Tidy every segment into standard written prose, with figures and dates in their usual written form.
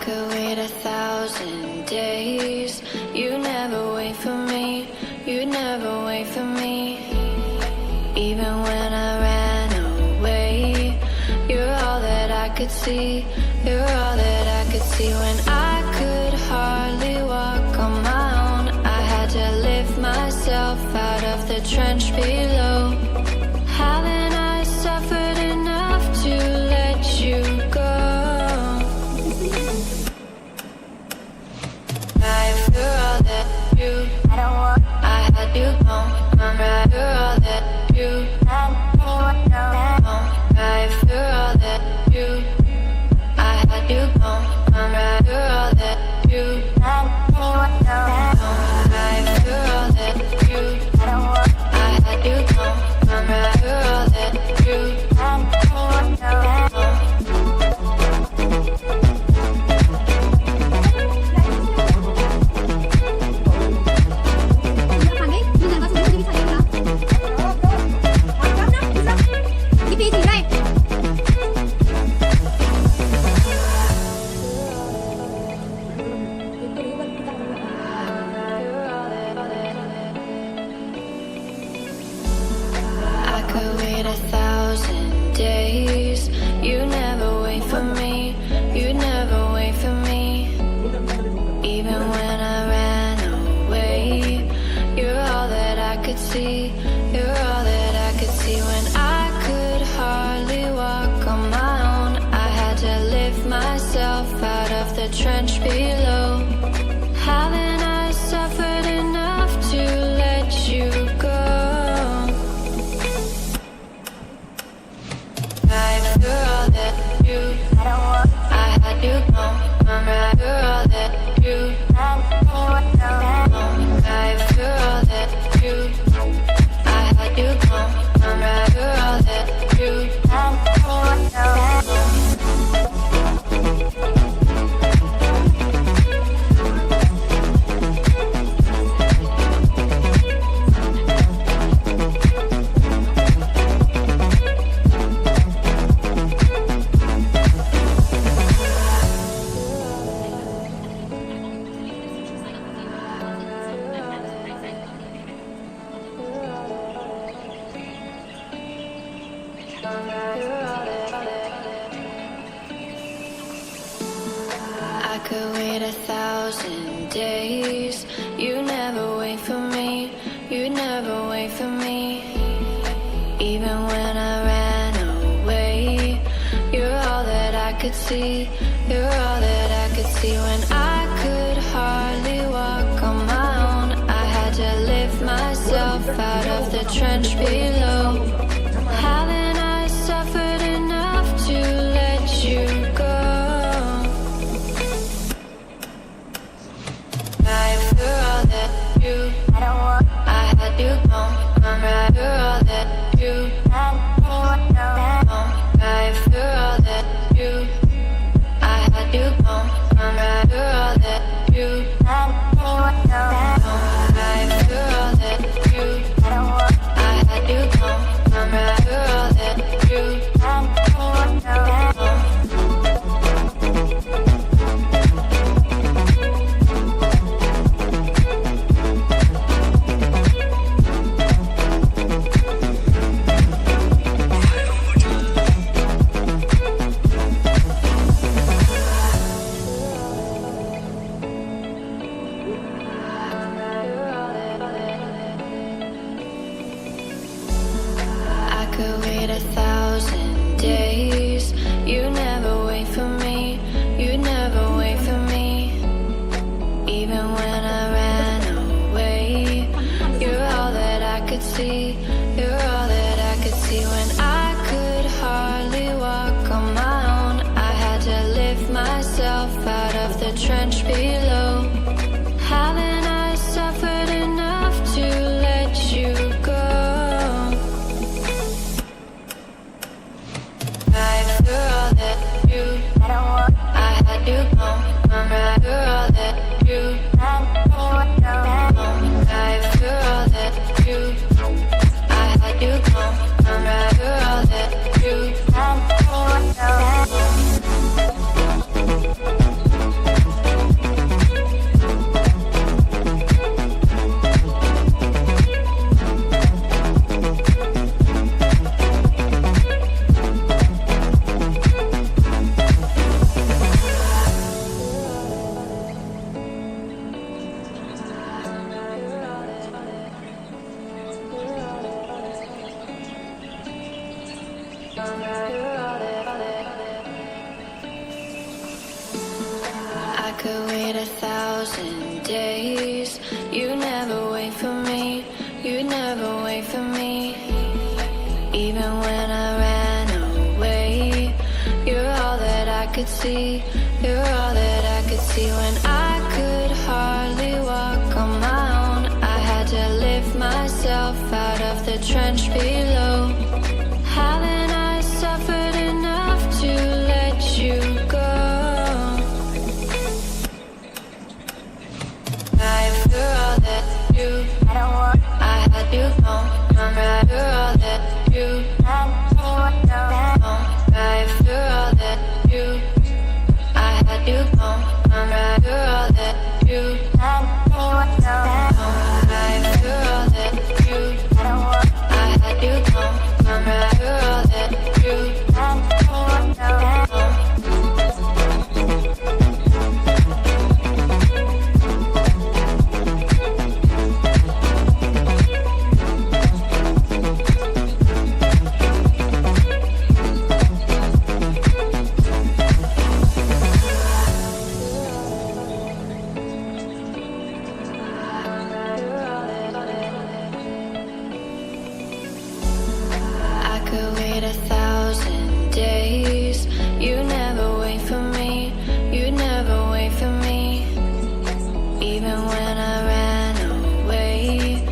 could wait 1,000 days. You never wait for me, you never wait for me. Even when I ran away, you're all that I could see, you're all that I could see. When I could hardly walk on my own, I had to lift myself out of the trench below. Haven't I suffered enough to let you go? You're all that you, I had you gone. I'm right, you're all that you, life, you're all that you, I had you gone. I'm right, you're all that you, life, you're all that you, I had you gone. I'm right, you're all that you, I could wait 1,000 days. You never wait for me, you never wait for me. Even when I ran away, you're all that I could see, you're all that I could see. When I could hardly walk on my own, I had to lift myself out of the trench below. Haven't I suffered enough to let you go? You're all that you, I had you gone. I'm right, you're all that you, life, you're all that you, I had you gone. I'm right, you're all that you, I could wait 1,000 days. You never wait for me, you never wait for me. Even when I ran away, you're all that I could see, you're all that I could see. When I could hardly walk on my own, I had to lift myself out of the trench below. Haven't I suffered enough to let you go? You're all that you, I had you gone. I'm right, you're all that you, life, you're all that you, I had you gone. I'm right, you're all that you, life, you're all that you, I had you gone. I'm right, you're all that you, I could wait 1,000 days. You never wait for me, you never wait for me. Even when I ran away, you're all that I could see, you're all that I could see. When I could hardly walk on my own, I had to lift myself out of the trench below. Haven't I suffered enough to let you go? You're all that you, I had you gone. I'm right, you're all that you, life, you're all that you, I had you gone. I'm right, you're all that you, could wait 1,000 days. You never wait for me, you never wait for me. Even when I ran away, you're all that I could see, you're all that I could see. When I could hardly walk on my own, I had to lift myself out of the trench below. Haven't I suffered enough to let you go? After all that you, I had you gone. I'm right for all that you, after all that you, I had you gone. I'm right for all that you, after all that you, I had you gone. I'm right for all that you, I could wait 1,000 days. You never wait for me, you never wait for me. Even when I ran away,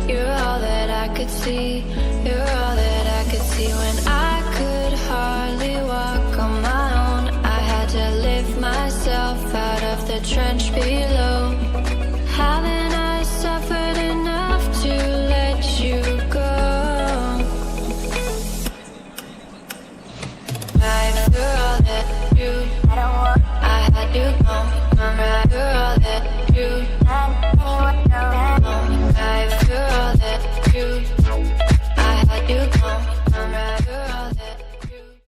you're all that I could see, you're all that I could see. When I could hardly walk on my own, I had to lift myself out of the trench below. Haven't I suffered enough to let you go? After all that you, I had you gone. I'm right for all that you, after all that you.